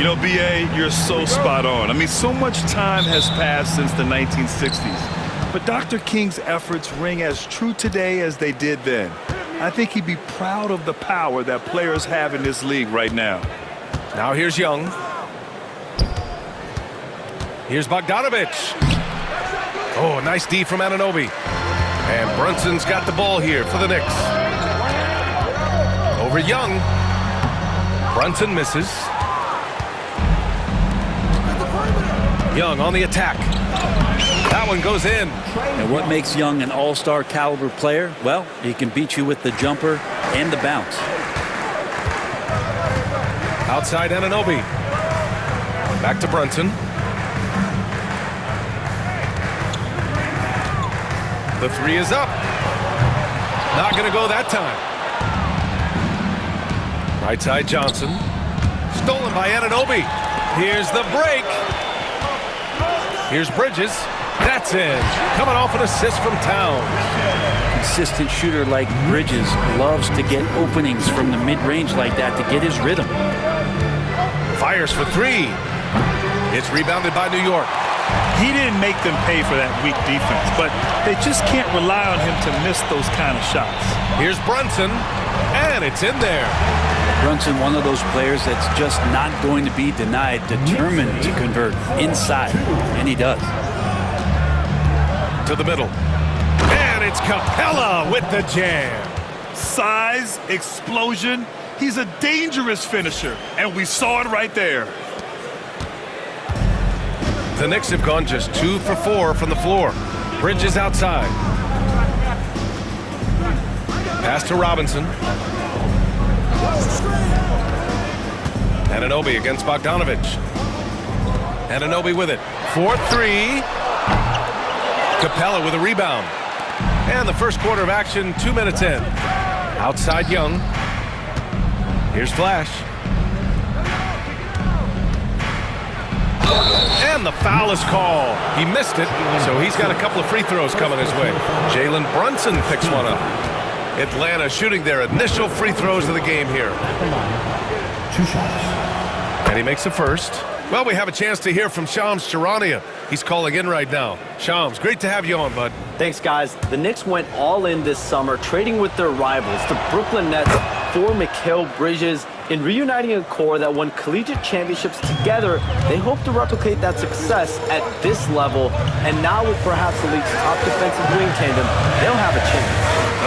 You know, B.A., you're so spot on. I mean, so much time has passed since the 1960s. But Dr. King's efforts ring as true today as they did then. I think he'd be proud of the power that players have in this league right now. Now here's Young. Here's Bogdanovich. Oh, nice D from Anunoby. And Brunson's got the ball here for the Knicks. Over Young. Brunson misses. Young on the attack. That one goes in. And what makes Young an all-star caliber player? Well, he can beat you with the jumper and the bounce. Outside Anunoby. Back to Brunson. The three is up. Not going to go that time. Right side Johnson. Stolen by Anunoby. Here's the break. Here's Bridges. That's in. Coming off an assist from Towns. Consistent shooter like Bridges loves to get openings from the mid-range like that to get his rhythm. Fires for three. It's rebounded by New York. He didn't make them pay for that weak defense, but they just can't rely on him to miss those kind of shots. Here's Brunson, and it's in there. Brunson, one of those players that's just not going to be denied, determined to convert inside, and he does. To the middle. And it's Capella with the jam. Size, explosion. He's a dangerous finisher, and we saw it right there. The Knicks have gone just 2 for 4 from the floor. Bridges outside. Pass to Robinson. Anunoby against Bogdanovich. Anunoby with it. 4-3. Capella with a rebound. And the first quarter of action, 2 minutes in. Outside Young. Here's Flash. And the foul is called. He missed it, so he's got a couple of free throws coming his way. Jalen Brunson picks one up. Atlanta shooting their initial free throws of the game here. 2 shots. And he makes the first. Well, we have a chance to hear from Shams Charania. He's calling in right now. Shams, great to have you on, bud. Thanks, guys. The Knicks went all in this summer, trading with their rivals, the Brooklyn Nets, for Mikal Bridges. In reuniting a core that won collegiate championships together, they hope to replicate that success at this level. And now with perhaps the league's top defensive wing tandem, they'll have a chance.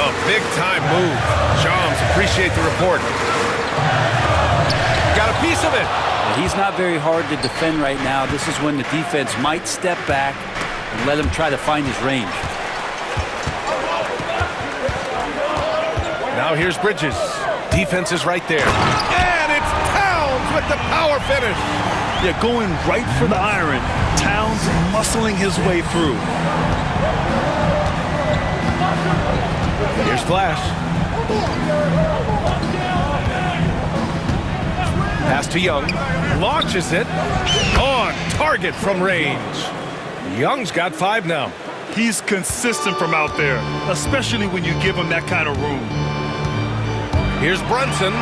Oh, big-time move. Shams, appreciate the report. Got a piece of it. He's not very hard to defend right now. This is when the defense might step back and let him try to find his range. Now here's Bridges. Defense is right there. And it's Towns with the power finish. Yeah, going right for the iron. Towns muscling his way through. Here's Flash. Pass to Young. Launches it. On target from range. Young's got 5 now. He's consistent from out there, especially when you give him that kind of room. Here's Brunson.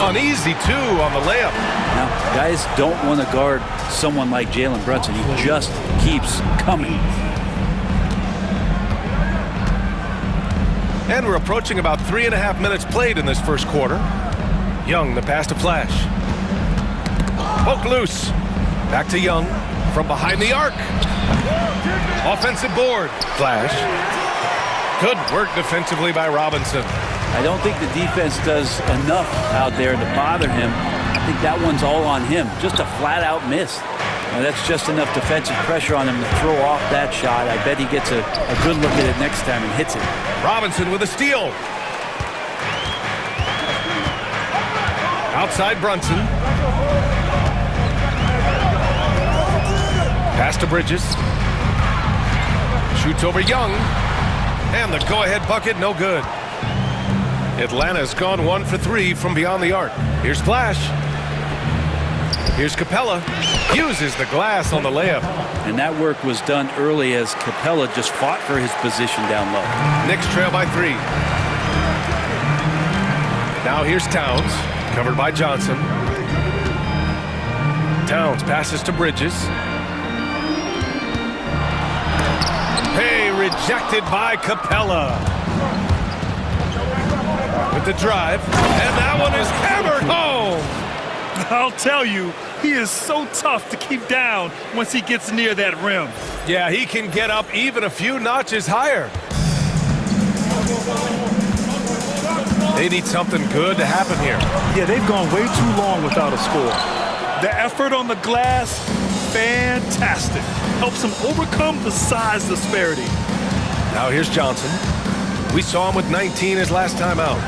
Uneasy, too, on the layup. Now, guys don't want to guard someone like Jalen Brunson. He just keeps coming. And we're approaching about 3.5 minutes played in this first quarter. Young, the pass to Flash. Poke loose. Back to Young. From behind the arc. Offensive board. Flash. Good work defensively by Robinson. I don't think the defense does enough out there to bother him. I think that one's all on him. Just a flat-out miss. Now, that's just enough defensive pressure on him to throw off that shot. I bet he gets a good look at it next time and hits it. Robinson with a steal. Outside Brunson. Pass to Bridges. Shoots over Young. And the go-ahead bucket, no good. Atlanta's gone 1 for 3 from beyond the arc. Here's Flash. Here's Capella. Uses the glass on the layup. And that work was done early as Capella just fought for his position down low. Knicks trail by 3. Now here's Towns. Covered by Johnson. Towns passes to Bridges. Hey, rejected by Capella. With the drive, and that one is hammered home. I'll tell you, he is so tough to keep down once he gets near that rim. Yeah, he can get up even a few notches higher. They need something good to happen here. Yeah, they've gone way too long without a score. The effort on the glass, fantastic. Helps him overcome the size disparity. Now here's Johnson. We saw him with 19 his last time out.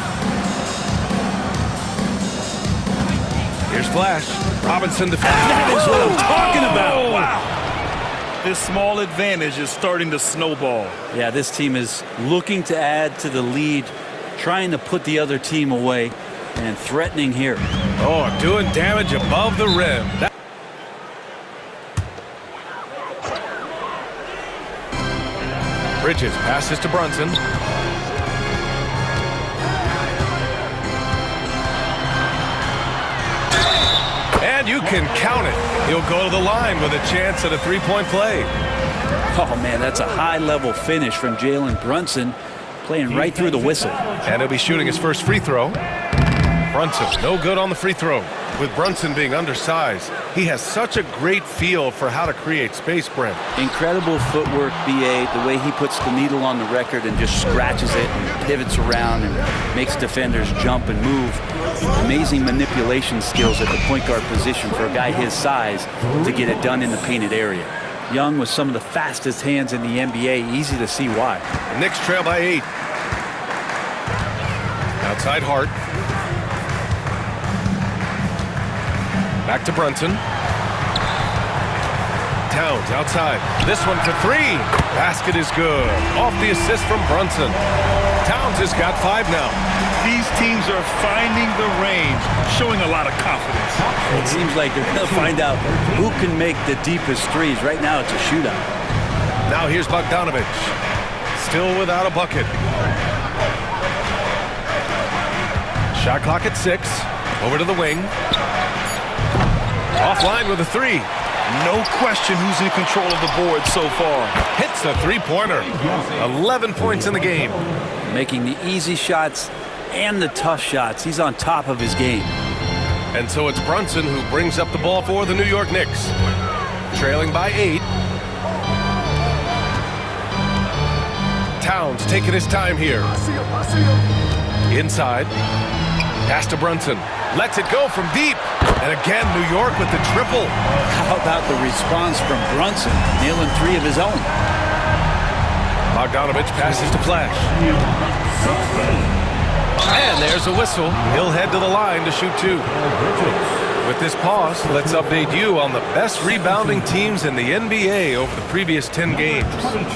Here's Flash. Robinson defends. That is what I'm talking about. Wow. This small advantage is starting to snowball. Yeah, this team is looking to add to the lead, trying to put the other team away, and threatening here. Oh, doing damage above the rim. Bridges passes to Brunson. And you can count it. He'll go to the line with a chance at a three-point play. Oh, man, that's a high-level finish from Jalen Brunson, playing right through the whistle. And he'll be shooting his first free throw. Brunson, no good on the free throw. With Brunson being undersized, he has such a great feel for how to create space, Brent. Incredible footwork, B.A., the way he puts the needle on the record and just scratches it and pivots around and makes defenders jump and move. Amazing manipulation skills at the point guard position for a guy his size to get it done in the painted area. Young with some of the fastest hands in the NBA, easy to see why. The Knicks trail by 8. Outside Hart. Back to Brunson. Towns outside. This one for 3. Basket is good. Off the assist from Brunson. Towns has got 5 now. These teams are finding the range, showing a lot of confidence. It seems like they're going to find out who can make the deepest threes. Right now it's a shootout. Now here's Bogdanovich. Still without a bucket. Shot clock at 6. Over to the wing. Offline with a 3. No question who's in control of the board so far. Hits a three-pointer. 11 points in the game. Making the easy shots and the tough shots. He's on top of his game. And so it's Brunson who brings up the ball for the New York Knicks. Trailing by 8. Towns taking his time here. Inside. Pass to Brunson. Lets it go from deep. And again, New York with the triple. How about the response from Brunson, nailing 3 of his own? Bogdanovich passes to Flash. And there's a whistle. He'll head to the line to shoot 2. With this pause, let's update you on the best rebounding teams in the NBA over the previous 10 games.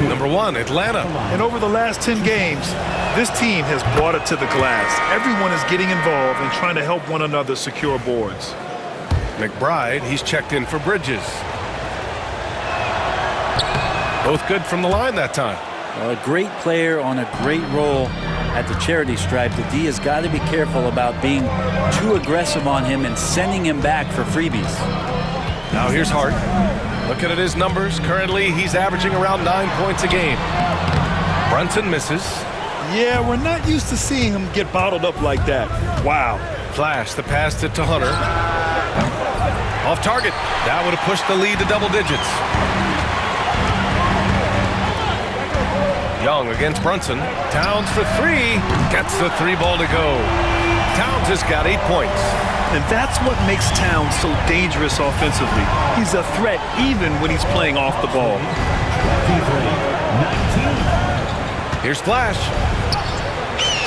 Number 1, Atlanta. And over the last 10 games, this team has brought it to the glass. Everyone is getting involved and trying to help one another secure boards. McBride, he's checked in for Bridges. Both good from the line that time. A great player on a great role at the charity stripe. The D has got to be careful about being too aggressive on him and sending him back for freebies. Now here's Hart. Looking at his numbers, currently he's averaging around 9 points a game. Brunson misses. Yeah, we're not used to seeing him get bottled up like that. Wow. Flash, the pass to Hunter. Off target. That would have pushed the lead to double digits. Young against Brunson. Towns for 3. Gets the 3 ball to go. Towns has got 8 points. And that's what makes Towns so dangerous offensively. He's a threat even when he's playing off the ball. Here's Flash.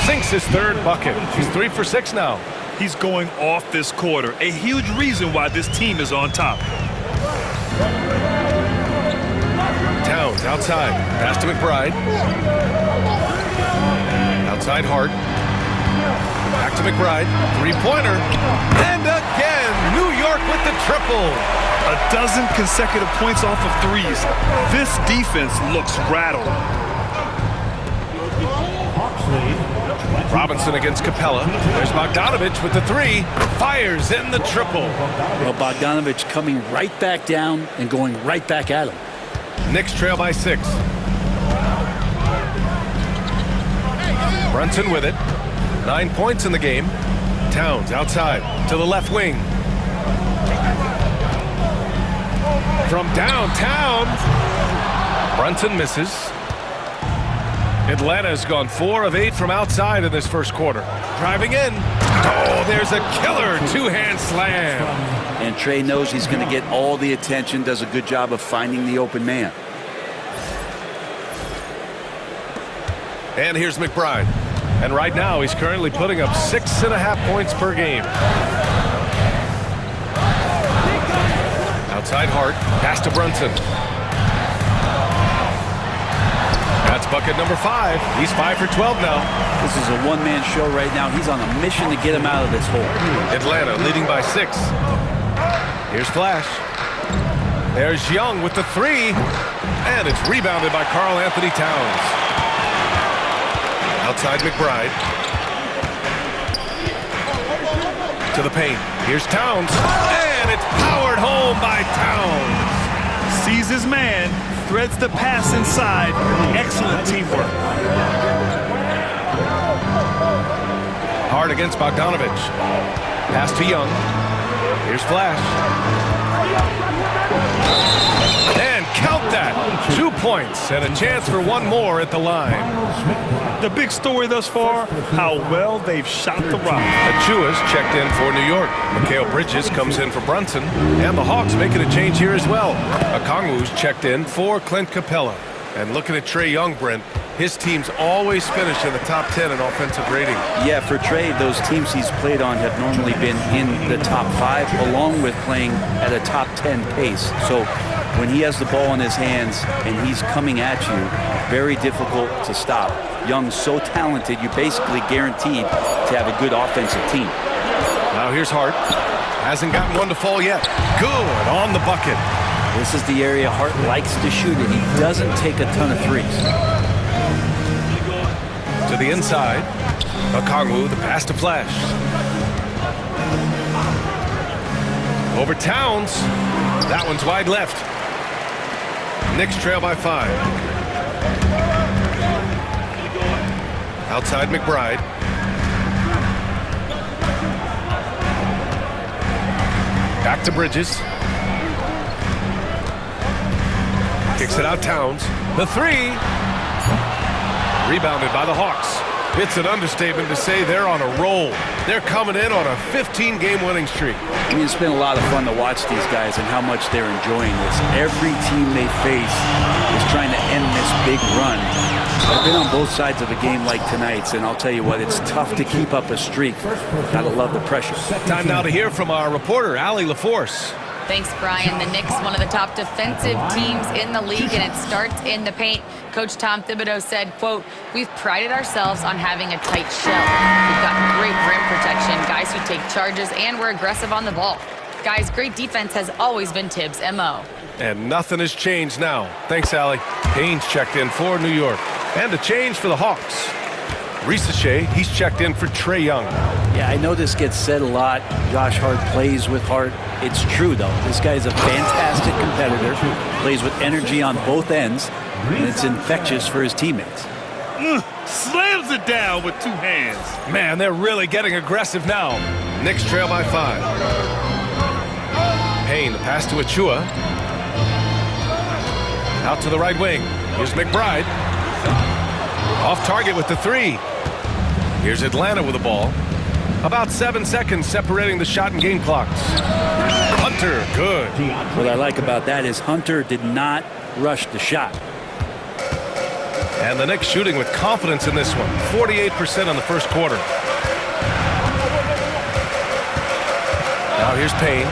Sinks his 3rd bucket. He's 3 for 6 now. He's going off this quarter. A huge reason why this team is on top. Towns outside. Pass to McBride. Outside Hart. Back to McBride. 3-pointer. And again, New York with the triple. A dozen consecutive points off of 3s. This defense looks rattled. Oxley, 20. Robinson against Capella. There's Bogdanovich with the three. Fires in the triple. Well, Bogdanovich coming right back down and going right back at him. Knicks trail by 6. Brunson with it. 9 points in the game. Towns outside to the left wing. From downtown. Brunson misses. Atlanta's gone 4 of 8 from outside in this first quarter. Driving in. Oh, there's a killer two-hand slam. And Trey knows he's going to get all the attention, does a good job of finding the open man. And here's McBride. And right now, he's currently putting up 6.5 points per game. Outside Hart. Pass to Brunson. That's bucket number 5. He's 5 for 12 now. This is a one-man show right now. He's on a mission to get him out of this hole. Atlanta leading by 6. Here's Flash. There's Young with the 3. And it's rebounded by Karl Anthony Towns. Outside McBride. To the paint. Here's Towns. And it's powered home by Towns. Sees his man, threads the pass inside. Excellent teamwork. Hard against Bogdanovich. Pass to Young. Here's Flash. And count that. 2 points and a chance for one more at the line. The big story thus far, how well they've shot the rock. Achua's checked in for New York. Mikal Bridges comes in for Brunson. And the Hawks making a change here as well. Okongwu's checked in for Clint Capella. And looking at Trae Young, Brent, his teams always finish in the top 10 in offensive rating. Yeah, for Trey, those teams he's played on have normally been in the top 5, along with playing at a top 10 pace. So when he has the ball in his hands and he's coming at you, very difficult to stop. Young's so talented, you're basically guaranteed to have a good offensive team. Now here's Hart. Hasn't gotten one to fall yet. Good on the bucket. This is the area Hart likes to shoot it. He doesn't take a ton of threes. To the inside. Okongwu, the pass to Flash. Over Towns. That one's wide left. Knicks trail by 5. Outside McBride. Back to Bridges. Kicks it out Towns. The 3. Rebounded by the Hawks. It's an understatement to say they're on a roll. They're coming in on a 15-game winning streak. I mean, it's been a lot of fun to watch these guys and how much they're enjoying this. Every team they face is trying to end this big run. I've been on both sides of a game like tonight's, and I'll tell you what, it's tough to keep up a streak. Gotta love the pressure. Time now to hear from our reporter, Allie LaForce. Thanks, Brian. The Knicks, one of the top defensive teams in the league, and it starts in the paint. Coach Tom Thibodeau said, quote, "We've prided ourselves on having a tight shell. We've got great rim protection, guys who take charges, and we're aggressive on the ball. Guys, great defense has always been Tibbs' MO." And nothing has changed now. Thanks, Allie. Payne's checked in for New York. And a change for the Hawks. Risache, he's checked in for Trae Young. Yeah, I know this gets said a lot. Josh Hart plays with heart. It's true, though. This guy's a fantastic competitor, plays with energy on both ends, and it's infectious for his teammates. Slams it down with 2 hands. Man, they're really getting aggressive now. Knicks trail by 5. Payne, the pass to Achua. Out to the right wing. Here's McBride. Off target with the 3. Here's Atlanta with the ball. About 7 seconds separating the shot and game clocks. Hunter, good. What I like about that is Hunter did not rush the shot. And the Knicks shooting with confidence in this one. 48% in the first quarter. Now here's Payne.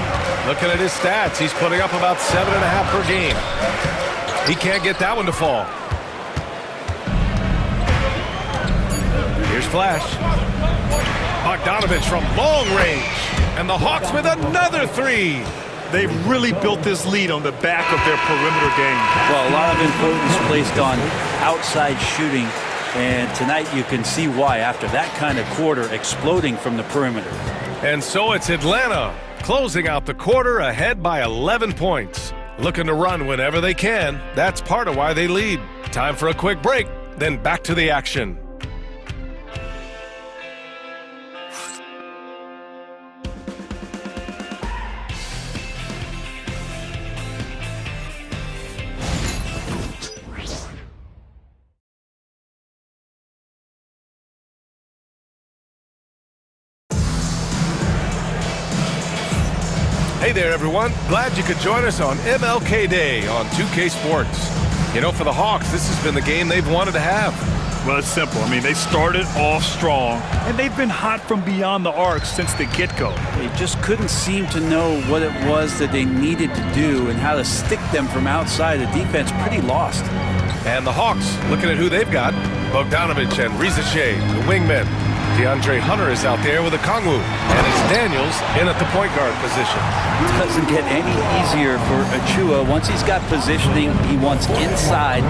Looking at his stats, he's putting up about 7.5 per game. He can't get that one to fall. Here's Flash. Bogdanovich from long range. And the Hawks with another 3. They've really built this lead on the back of their perimeter game. Well, a lot of importance placed on outside shooting And tonight you can see why after that kind of quarter, exploding from the perimeter. And so it's Atlanta closing out the quarter ahead by 11 points. Looking to run whenever they can. That's part of why they lead. Time for a quick break, then back to the action. Hey there, everyone. Glad you could join us on MLK Day on 2K Sports. You know, for the Hawks, this has been the game they've wanted to have. Well, it's simple. I mean, they started off strong, and they've been hot from beyond the arc since the get-go. They just couldn't seem to know what it was that they needed to do and how to stick them from outside. The defense pretty lost. And the Hawks, looking at who they've got, Bogdanovich and Rizache, the wingmen. DeAndre Hunter is out there with a Kongwu, and it's Daniels in at the point guard position. Doesn't get any easier for Achua. Once he's got positioning, he wants inside.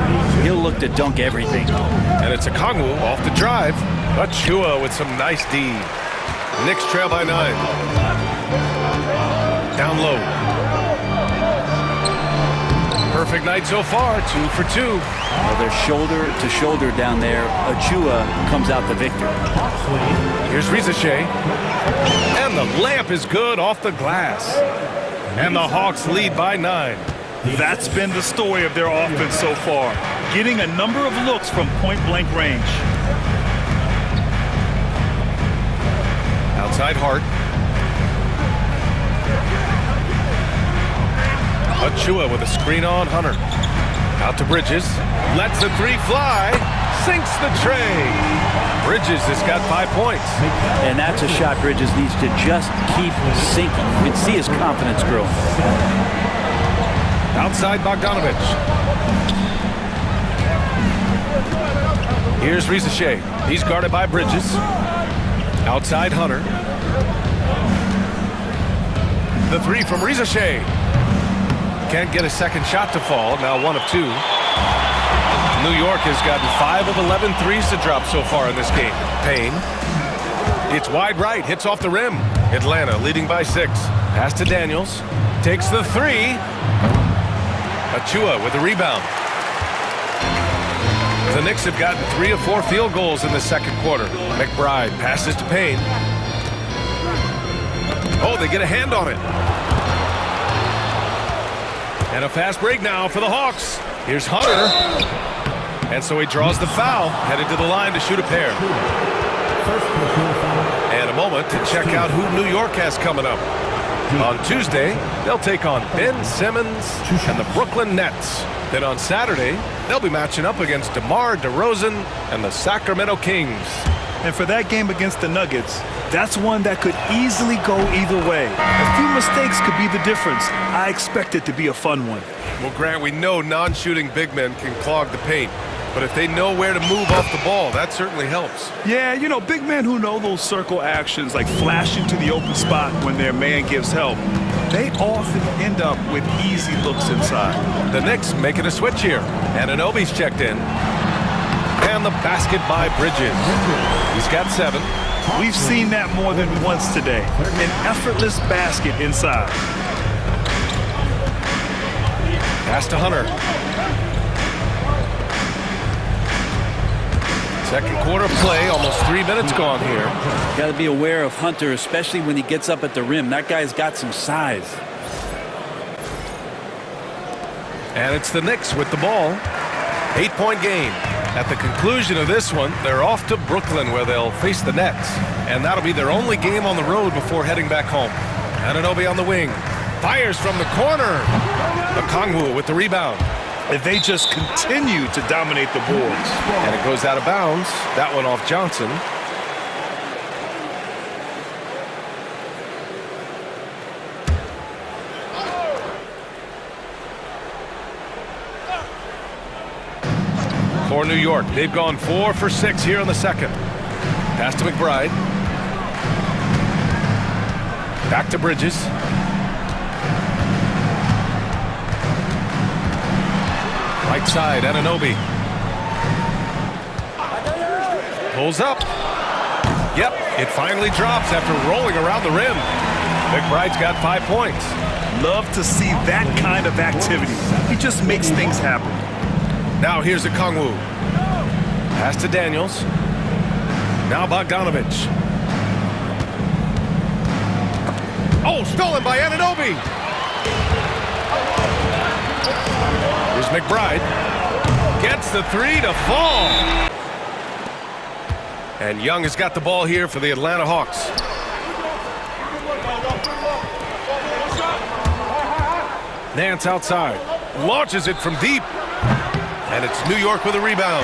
He'll look to dunk everything. And it's a Kongwu off the drive. Achua with some nice D. Knicks trail by 9. Down low. Perfect night so far, 2 for 2. Well, they're shoulder to shoulder down there. Achua comes out the victor. Here's Rizache. And the layup is good off the glass. And the Hawks lead by 9. That's been the story of their offense so far, getting a number of looks from point-blank range. Outside Hart. Achua with a screen on Hunter. Out to Bridges. Lets the 3 fly. Sinks the tray. Bridges has got 5 points. And that's a shot Bridges needs to just keep sinking. You can see his confidence growing. Outside Bogdanovich. Here's Rizache. He's guarded by Bridges. Outside Hunter. The 3 from Rizache. Can't get a second shot to fall. Now 1 of 2. New York has gotten 5 of 11 threes to drop so far in this game. Payne. It's wide right. Hits off the rim. Atlanta leading by 6. Pass to Daniels. Takes the 3. Achua with the rebound. The Knicks have gotten 3 of 4 field goals in the second quarter. McBride passes to Payne. Oh, they get a hand on it. And a fast break now for the Hawks. Here's Hunter. And so he draws the foul, headed to the line to shoot a pair. And a moment to check out who New York has coming up. On Tuesday, they'll take on Ben Simmons and the Brooklyn Nets. Then on Saturday, they'll be matching up against DeMar DeRozan and the Sacramento Kings. And for that game against the Nuggets, that's one that could easily go either way. A few mistakes could be the difference. I expect it to be a fun one. Well, Grant, we know non-shooting big men can clog the paint. But if they know where to move off the ball, that certainly helps. Yeah, you know, big men who know those circle actions, like flashing to the open spot when their man gives help, they often end up with easy looks inside. The Knicks making a switch here. Anunoby's checked in. And the basket by Bridges. He's got 7. We've seen that more than once today. An effortless basket inside. Pass to Hunter. Second quarter play, almost 3 minutes gone here. Got to be aware of Hunter, especially when he gets up at the rim. That guy's got some size. And it's the Knicks with the ball. 8-point game. At the conclusion of this one, they're off to Brooklyn where they'll face the Nets. And that'll be their only game on the road before heading back home. Anunoby on the wing. Fires from the corner. Okongwu with the rebound. And they just continue to dominate the boards. And it goes out of bounds. That one off Johnson. For New York, they've gone 4 for 6 here in the second. Pass to McBride. Back to Bridges. Right side, Anunoby. Pulls up. Yep, it finally drops after rolling around the rim. McBride's got 5 points. Love to see that kind of activity. He just makes things happen. Now here's a Kongwu. Pass to Daniels. Now Bogdanovich. Oh, stolen by Anunoby. Here's McBride. Gets the three to fall. And Young has got the ball here for the Atlanta Hawks. Nance outside. Launches it from deep. And it's New York with a rebound.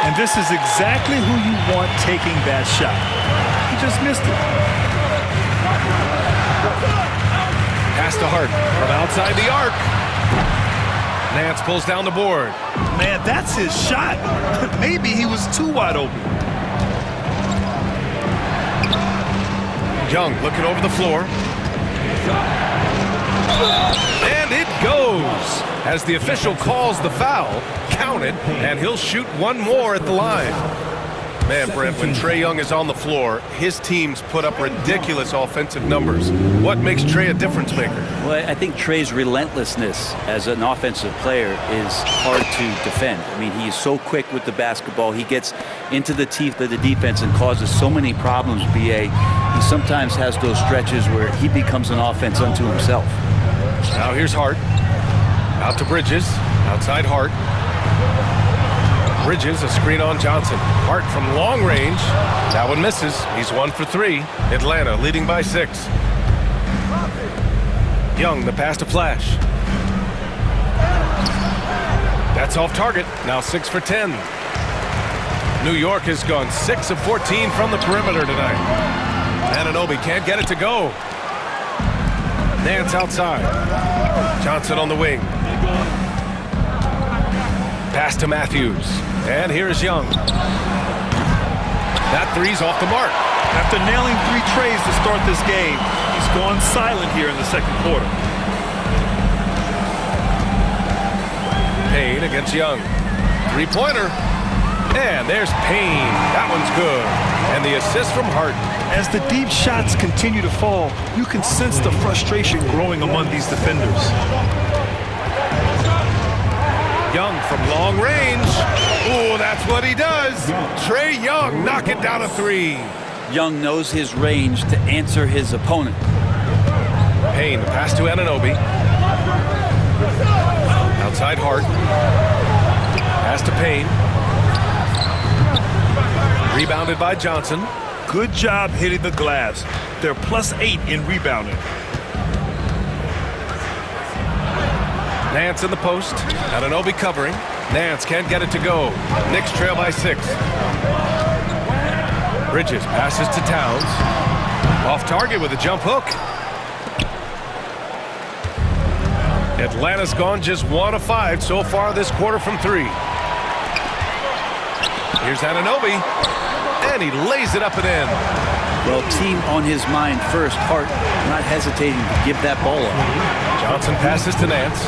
And this is exactly who you want taking that shot. He just missed it. Pass to Hart from outside the arc. Nance pulls down the board. Man, that's his shot. Maybe he was too wide open. Young looking over the floor. And it goes. As the official calls the foul, counted, and he'll shoot one more at the line. Man, Brent, when Trae Young is on the floor, his teams put up ridiculous offensive numbers. What makes Trae a difference maker? Well, I think Trae's relentlessness as an offensive player is hard to defend. I mean, he is so quick with the basketball. He gets into the teeth of the defense and causes so many problems, BA. He sometimes has those stretches where he becomes an offense unto himself. Now here's Hart. Out to Bridges. Outside Hart. Bridges, a screen on Johnson. Hart from long range. That one misses. He's 1 for 3. Atlanta leading by 6. Young, the pass to Flash. That's off target. Now 6 for 10. New York has gone 6 of 14 from the perimeter tonight. Anunoby can't get it to go. Nance outside. Johnson on the wing. Pass to Matthews. And here's Young. That three's off the mark. After nailing 3 trays to start this game, he's gone silent here in the second quarter. Payne against Young. 3-pointer. And there's Payne. That one's good. And the assist from Hart. As the deep shots continue to fall, you can sense the frustration growing among these defenders. Young from long range. Ooh, that's what he does. Trae Young knocking down a 3. Young knows his range to answer his opponent. Payne, the pass to Anunoby. Outside Hart. Pass to Payne. Rebounded by Johnson. Good job hitting the glass. They're +8 in rebounding. Nance in the post. Anunoby covering. Nance can't get it to go. Knicks trail by 6. Bridges passes to Towns. Off target with a jump hook. Atlanta's gone just 1 of 5 so far this quarter from 3. Here's Anunoby. And he lays it up and in. Well, team on his mind first. Hart not hesitating to give that ball up. Johnson passes to Nance.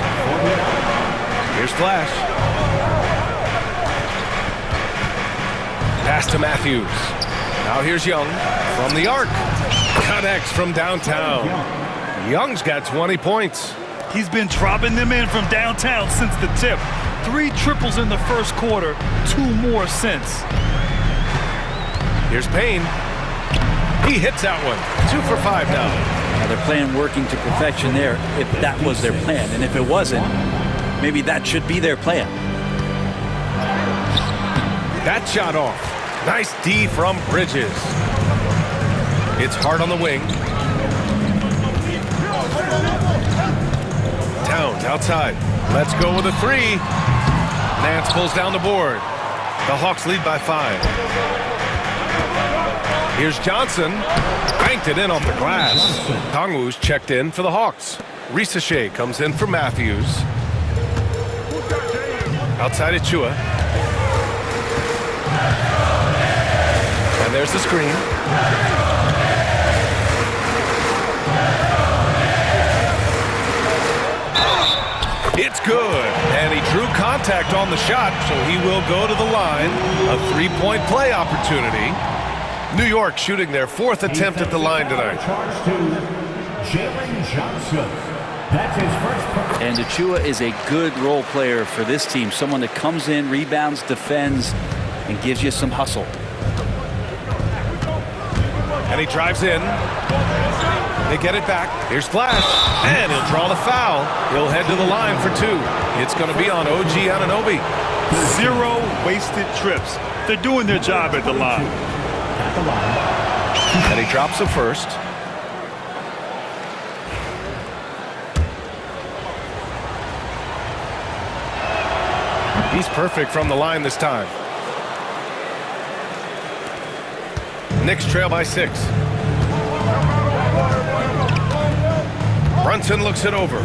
Here's Flash. Pass to Matthews. Now here's Young from the arc. Connects from downtown. Young's got 20 points. He's been dropping them in from downtown since the tip. 3 triples in the first quarter, 2 more since. Here's Payne. He hits that one. 2 for 5 now. Now they're playing working to perfection there if that was their plan. And if it wasn't, maybe that should be their plan. That shot off. Nice D from Bridges. It's Hart on the wing. Towns outside. Let's go with a 3. Nance pulls down the board. The Hawks lead by 5. Here's Johnson. Banked it in off the glass. Kongwu's checked in for the Hawks. Risachet comes in for Matthews. Outside Achua. And there's the screen. It's good. And he drew contact on the shot, so he will go to the line. A three-point play opportunity. New York shooting their fourth attempt at the line tonight. Charge to Jalen Johnson. That's his first. And Achua is a good role player for this team. Someone that comes in, rebounds, defends, and gives you some hustle. And he drives in. They get it back. Here's Flash. And he'll draw the foul. He'll head to the line for two. It's going to be on OG Anunoby. 0 wasted trips. They're doing their job at the line. At the line. And he drops the first. He's perfect from the line this time. Knicks trail by 6. Brunson looks it over.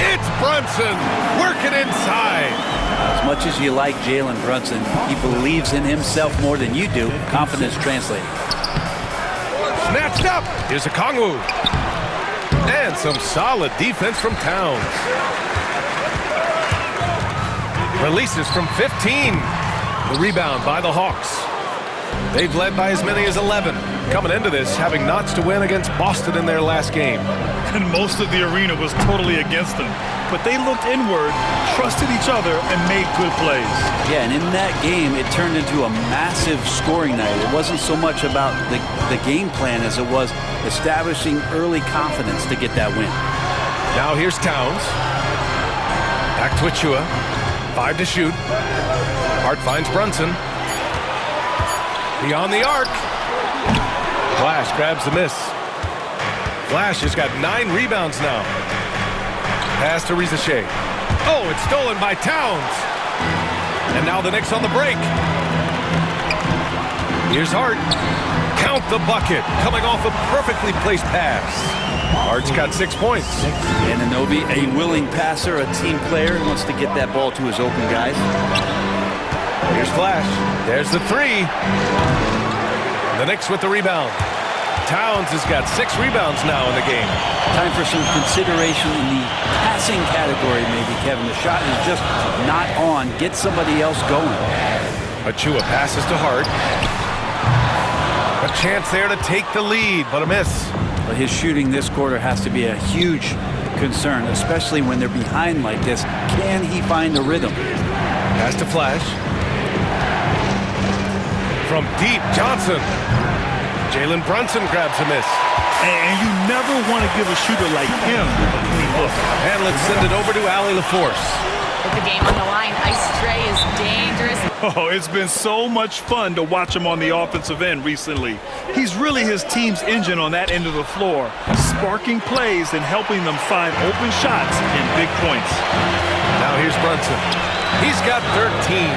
It's Brunson working inside. As much as you like Jalen Brunson, he believes in himself more than you do. Confidence translated. Snatched up. Here's a Kongwu. And some solid defense from Towns. Releases from 15. The rebound by the Hawks. They've led by as many as 11. Coming into this, having knots to win against Boston in their last game. And most of the arena was totally against them. But they looked inward, trusted each other, and made good plays. Yeah, and in that game, it turned into a massive scoring night. It wasn't so much about the game plan as it was establishing early confidence to get that win. Now here's Towns. Back to Achua. 5 to shoot. Hart finds Brunson. Beyond the arc. Flash grabs the miss. Flash has got 9 rebounds now. Pass to Rizachet. Oh, it's stolen by Towns. And now the Knicks on the break. Here's Hart. Count the bucket. Coming off a perfectly placed pass. Hart's got 6 points. Anunoby, a willing passer, a team player, wants to get that ball to his open guys. Here's Flash. There's the 3. The Knicks with the rebound. Towns has got 6 rebounds now in the game. Time for some consideration in the passing category, maybe, Kevin. The shot is just not on. Get somebody else going. Achua passes to Hart. A chance there to take the lead, but a miss. But his shooting this quarter has to be a huge concern, especially when they're behind like this. Can he find the rhythm? Pass to Flash. From deep, Johnson. Jalen Brunson grabs a miss. And you never want to give a shooter like him a clean look. And let's send it over to Allie LaForce. With the game on the line, Ice Trey is dangerous. Oh, it's been so much fun to watch him on the offensive end recently. He's really his team's engine on that end of the floor, sparking plays and helping them find open shots and big points. Now here's Brunson. He's got 13.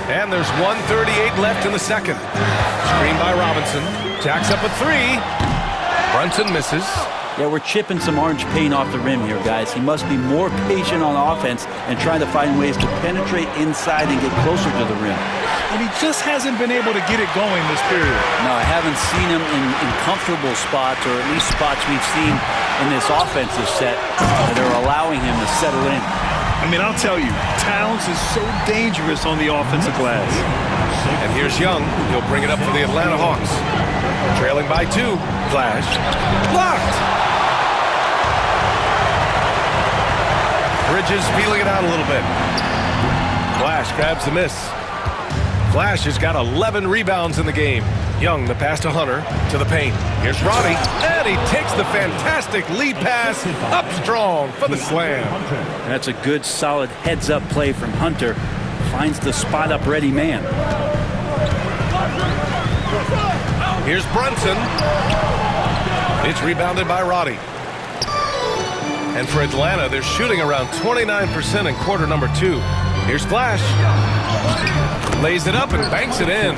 And there's 1:38 left in the second. Screen by Robinson. Jacks up a 3. Brunson misses. Yeah, we're chipping some orange paint off the rim here, guys. He must be more patient on offense and trying to find ways to penetrate inside and get closer to the rim. And he just hasn't been able to get it going this period. No, I haven't seen him in comfortable spots, or at least spots we've seen in this offensive set that are allowing him to settle in. I mean, I'll tell you, Towns is so dangerous on the offensive glass. And here's Young. He'll bring it up for the Atlanta Hawks. Trailing by 2. Flash. Blocked! Bridges feeling it out a little bit. Flash grabs the miss. Flash has got 11 rebounds in the game. Young, the pass to Hunter, to the paint. Here's Roddy, and he takes the fantastic lead pass up strong for the slam. That's a good, solid heads-up play from Hunter. Finds the spot-up ready man. Here's Brunson. It's rebounded by Roddy. And for Atlanta, they're shooting around 29% in quarter number 2. Here's Flash. Lays it up and banks it in.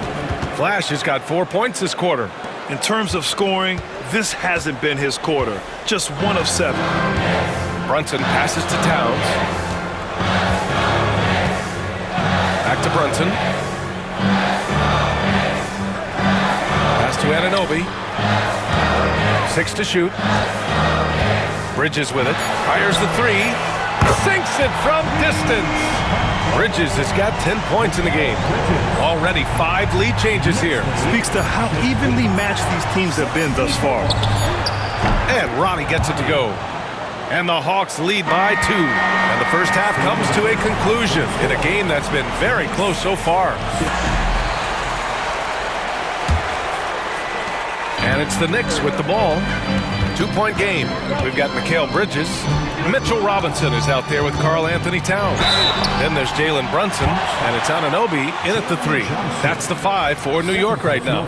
Flash has got 4 points this quarter. In terms of scoring, this hasn't been his quarter. Just 1 of 7. Brunson passes to Towns. Back to Brunson. Pass to Anunoby. Anunoby. 6 to shoot. Bridges with it. Fires the 3. Sinks it from distance. Bridges has got 10 points in the game. Already 5 lead changes here. Speaks to how evenly matched these teams have been thus far. And Ronnie gets it to go. And the Hawks lead by 2. And the first half comes to a conclusion in a game that's been very close so far. And it's the Knicks with the ball. 2-point game. We've got Mikal Bridges. Mitchell Robinson is out there with Karl Anthony Towns. Then there's Jalen Brunson, and it's Anunoby in at the 3. That's the 5 for New York right now.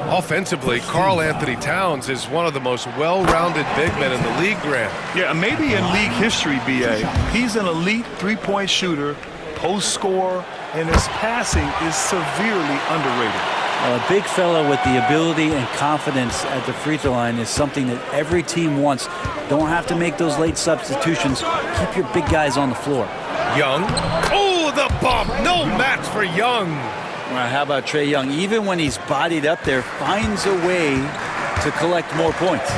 Offensively, Karl Anthony Towns is one of the most well-rounded big men in the league, Grant. Yeah, maybe in league history, B.A. He's an elite three-point shooter, post scorer, and his passing is severely underrated. A big fella with the ability and confidence at the free throw line is something that every team wants. Don't have to make those late substitutions. Keep your big guys on the floor. Young. Oh, the bump. No match for Young. Well, how about Trae Young? Even when he's bodied up there, finds a way to collect more points.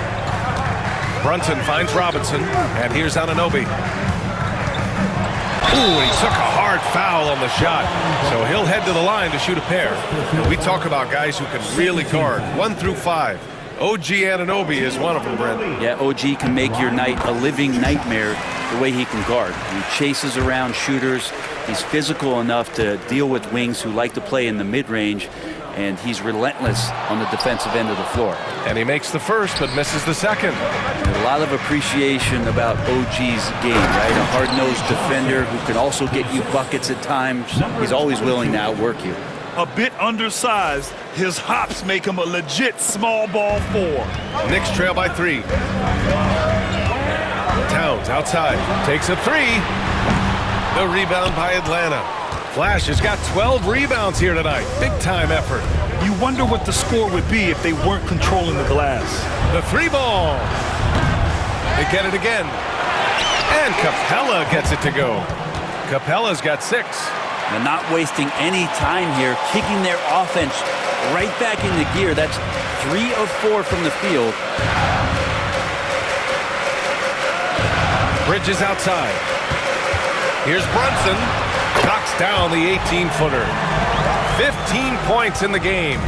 Brunson finds Robinson, and here's Anunoby. Ooh, he took a hard foul on the shot. So he'll head to the line to shoot a pair. And we talk about guys who can really guard 1 through 5. OG Anunoby is one of them, Brent. Yeah, OG can make your night a living nightmare the way he can guard. He chases around shooters. He's physical enough to deal with wings who like to play in the mid-range. And he's relentless on the defensive end of the floor. And he makes the first, but misses the second. A lot of appreciation about OG's game, right? A hard-nosed defender who can also get you buckets at times. He's always willing to outwork you. A bit undersized, his hops make him a legit small ball 4. Knicks trail by 3. Towns outside, takes a 3. The rebound by Atlanta. Flash has got 12 rebounds here tonight. Big-time effort. You wonder what the score would be if they weren't controlling the glass. The 3 ball. They get it again. And Capella gets it to go. Capella's got 6. They're not wasting any time here, kicking their offense right back into gear. That's 3 of 4 from the field. Bridges outside. Here's Brunson. Knocks down the 18-footer. 15 points in the game.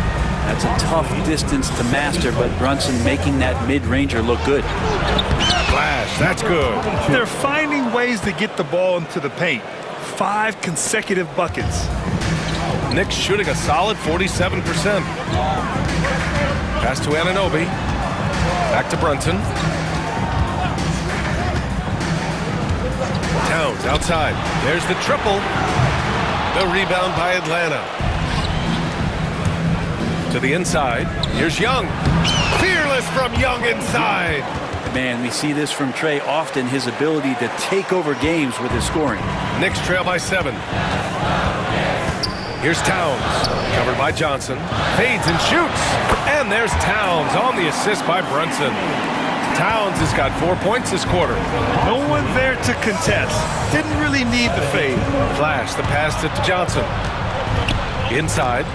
That's a tough distance to master, but Brunson making that mid-ranger look good. Flash, that's good. They're finding ways to get the ball into the paint. 5 consecutive buckets. Knicks shooting a solid 47%. Pass to Anunoby. Back to Brunson. Towns outside. There's the triple. The rebound by Atlanta. To the inside. Here's Young. Fearless from Young inside. Man, we see this from Trae often, his ability to take over games with his scoring. Knicks trail by 7. Here's Towns. Covered by Johnson. Fades and shoots. And there's Towns on the assist by Brunson. Towns has got 4 points this quarter. No one there to contest. Didn't really need the fade. Flash, the pass to Johnson. Inside.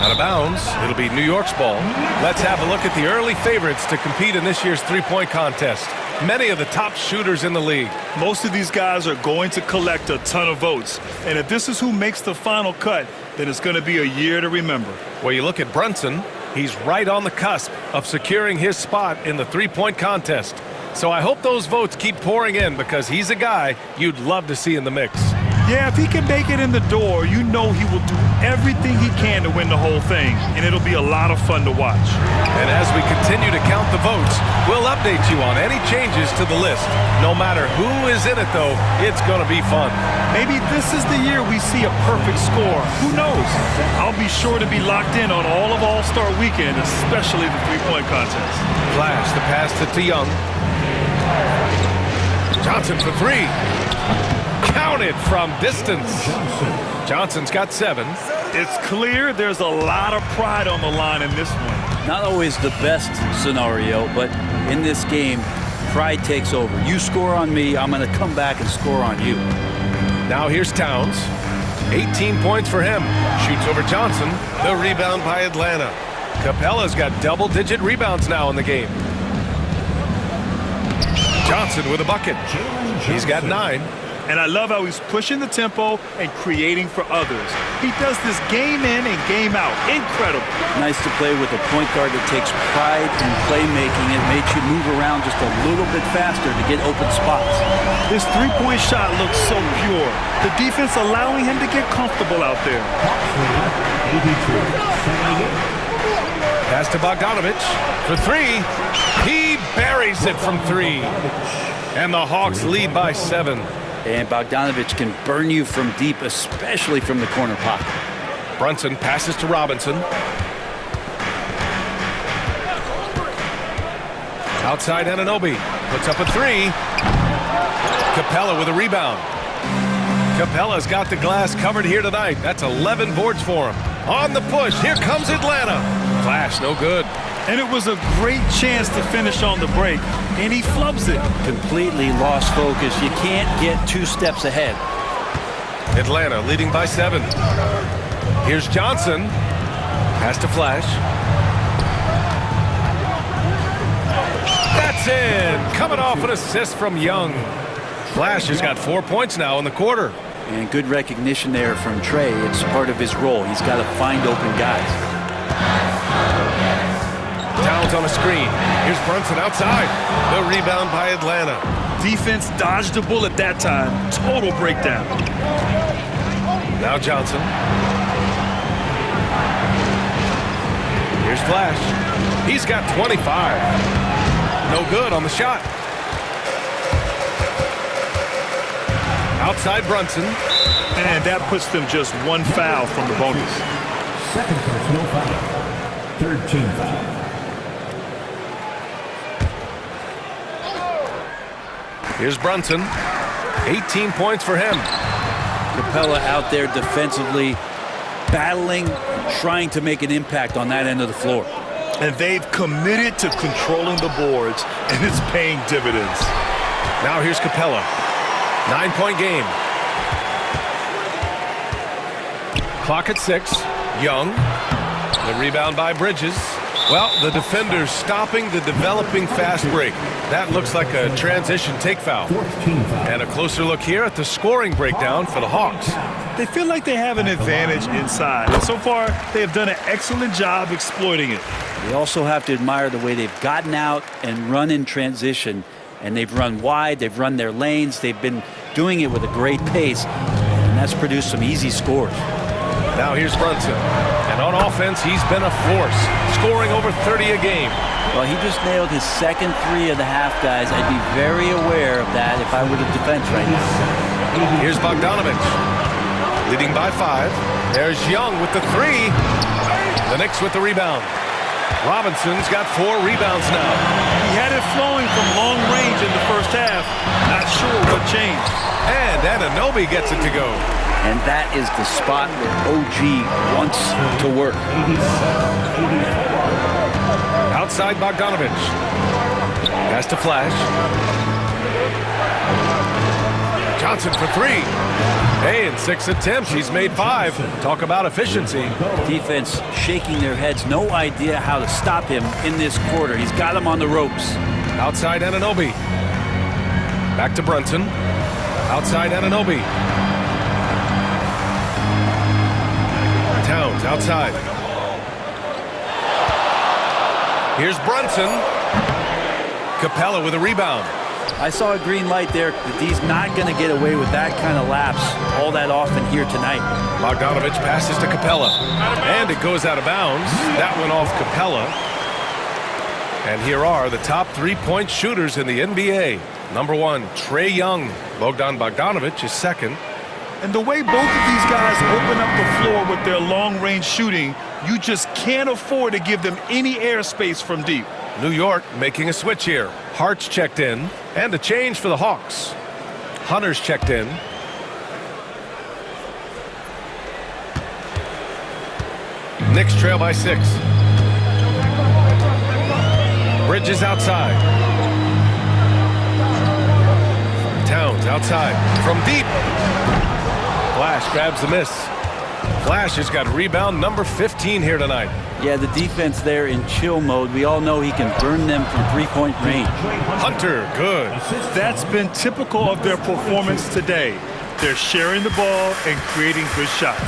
Out of bounds. It'll be New York's ball. Let's have a look at the early favorites to compete in this year's three-point contest. Many of the top shooters in the league. Most of these guys are going to collect a ton of votes. And if this is who makes the final cut, then it's going to be a year to remember. Well, you look at Brunson. He's right on the cusp of securing his spot in the three-point contest. So I hope those votes keep pouring in because he's a guy you'd love to see in the mix. Yeah, if he can make it in the door, you know he will do everything he can to win the whole thing, and it'll be a lot of fun to watch. And as we continue to count the votes, we'll update you on any changes to the list. No matter who is in it, though, it's going to be fun. Maybe this is the year we see a perfect score. Who knows? I'll be sure to be locked in on all of All-Star Weekend, especially the three-point contest. Flash, the pass to Young. Johnson for 3. Counted from distance. Johnson's got 7. It's clear there's a lot of pride on the line in this one. Not always the best scenario, but in this game, pride takes over. You score on me, I'm going to come back and score on you. Now here's Towns. 18 points for him. Shoots over Johnson. The rebound by Atlanta. Capella's got double-digit rebounds now in the game. Johnson with a bucket. He's got 9. And I love how he's pushing the tempo and creating for others. He does this game in and game out. Incredible. Nice to play with a point guard that takes pride in playmaking. It makes you move around just a little bit faster to get open spots. His three-point shot looks so pure. The defense allowing him to get comfortable out there. Pass to Bogdanovich for 3. He buries it from 3. And the Hawks lead by 7. And Bogdanovich can burn you from deep, especially from the corner pocket. Brunson passes to Robinson. Outside Anunoby. Puts up a 3. Capella with a rebound. Capella's got the glass covered here tonight. That's 11 boards for him. On the push, here comes Atlanta. Flash, no good. And it was a great chance to finish on the break, and he flubs it. Completely lost focus. You can't get 2 steps ahead. Atlanta leading by 7. Here's Johnson. Pass to Flash. That's in. Coming off an assist from Young. Flash has got 4 points now in the quarter. And good recognition there from Trey. It's part of his role. He's got to find open guys. Towns on a screen. Here's Brunson outside. The rebound by Atlanta. Defense dodged a bullet that time. Total breakdown. Now Johnson. Here's Flash. He's got 25. No good on the shot. Outside Brunson. And that puts them just 1 foul from the bonus. Second personal foul. Third team foul. Here's Brunson. 18 points for him. Capella out there defensively, battling, trying to make an impact on that end of the floor. And they've committed to controlling the boards, and it's paying dividends. Now here's Capella. 9-point game. Clock at 6. Young. The rebound by Bridges. Well, the defender's stopping the developing fast break. That looks like a transition take foul. And a closer look here at the scoring breakdown for the Hawks. They feel like they have an advantage inside. And so far, they have done an excellent job exploiting it. We also have to admire the way they've gotten out and run in transition. And they've run wide, they've run their lanes, they've been doing it with a great pace. And that's produced some easy scores. Now here's Brunson. And on offense, he's been a force, scoring over 30 a game. Well, he just nailed his second 3 of the half, guys. I'd be very aware of that if I were the defense right now. Here's Bogdanovich, leading by 5. There's Young with the 3. The Knicks with the rebound. Robinson's got 4 rebounds now. He had it flowing from long range in the first half. Not sure what changed. And Anunoby gets it to go. And that is the spot where OG wants to work. Outside Bogdanovich. Pass to Flash. Johnson for 3. Hey, in 6 attempts, he's made 5. Talk about efficiency. Defense shaking their heads. No idea how to stop him in this quarter. He's got him on the ropes. Outside Anunoby. Back to Brunson. Outside Anunoby. Towns outside. Here's Brunson. Capella with a rebound. I saw a green light there. The D's not going to get away with that kind of lapse all that often here tonight. Bogdanovich passes to Capella. And it goes out of bounds. That went off Capella. And here are the top 3-point shooters in the NBA. Number 1, Trey Young. Bogdanovich is second. And the way both of these guys open up the floor with their long-range shooting, you just can't afford to give them any airspace from deep. New York making a switch here. Hart's checked in. And a change for the Hawks. Hunter's checked in. Knicks trail by 6. Bridges outside. Towns outside. From deep. Flash grabs the miss. Flash has got rebound number 15 here tonight. Yeah, the defense there in chill mode. We all know he can burn them from three-point range. Hunter, good. That's been typical of their performance today. They're sharing the ball and creating good shots.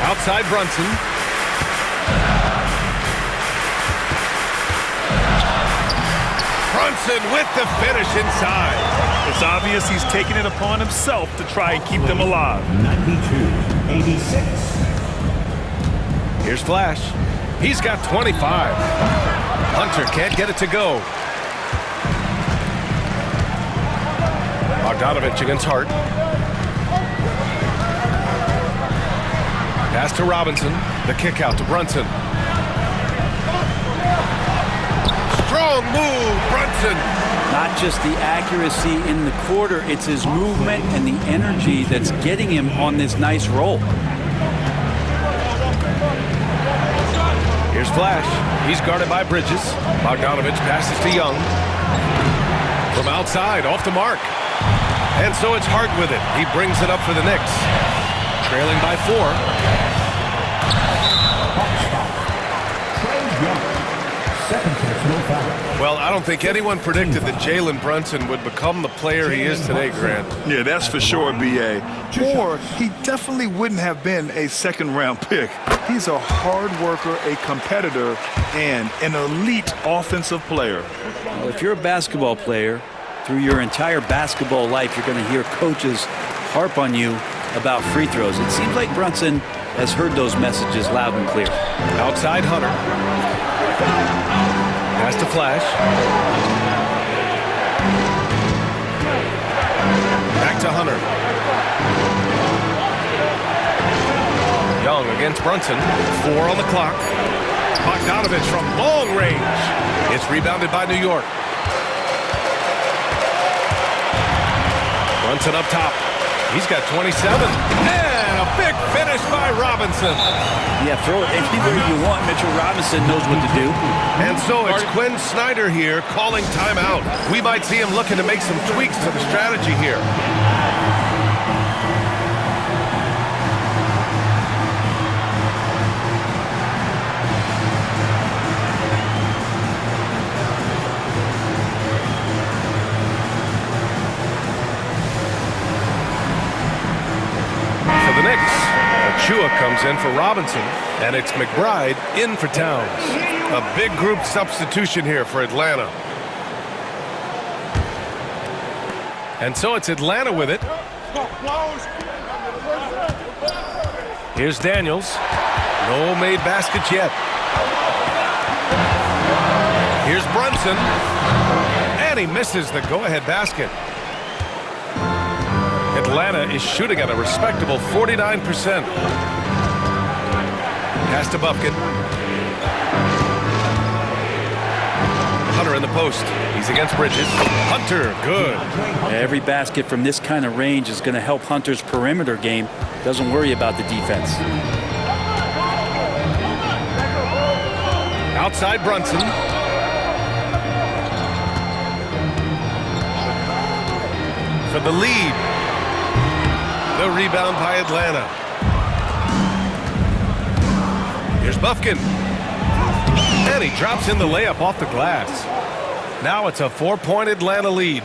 Outside Brunson. Brunson with the finish inside. It's obvious he's taking it upon himself to try and keep them alive. 92-86. Here's Flash. He's got 25. Hunter can't get it to go. Bogdanovich against Hart. Pass to Robinson. The kick out to Brunson. Strong move, Brunson. Not just the accuracy in the quarter, it's his movement and the energy that's getting him on this nice roll. Here's Flash. He's guarded by Bridges. Bogdanovich passes to Young. From outside, off the mark. And so it's Hart with it. He brings it up for the Knicks. Trailing by 4. Well, I don't think anyone predicted that Jalen Brunson would become the player he is today, Grant. Yeah, that's for sure, B.A. Or he definitely wouldn't have been a second-round pick. He's a hard worker, a competitor, and an elite offensive player. Well, if you're a basketball player, through your entire basketball life, you're going to hear coaches harp on you about free throws. It seems like Brunson has heard those messages loud and clear. Outside Hunter. Pass to Flash. Back to Hunter. Young against Brunson. 4 on the clock. Bogdanovich from long range. It's rebounded by New York. Brunson up top. He's got 27. And a big finish by Robinson. Yeah, throw it anywhere you want. Mitchell Robinson knows what to do. And so it's Quinn Snyder here calling timeout. We might see him looking to make some tweaks to the strategy here. Chua comes in for Robinson, and it's McBride in for Towns. A big group substitution here for Atlanta. And so it's Atlanta with it. Here's Daniels. No made baskets yet. Here's Brunson. And he misses the go-ahead basket. Atlanta is shooting at a respectable 49%. Pass to Bufkin. Hunter in the post. He's against Bridges. Hunter, good. Every basket from this kind of range is going to help Hunter's perimeter game. Doesn't worry about the defense. Outside Brunson. For the lead. The rebound by Atlanta. Here's Bufkin. And he drops in the layup off the glass. Now it's a 4-point Atlanta lead.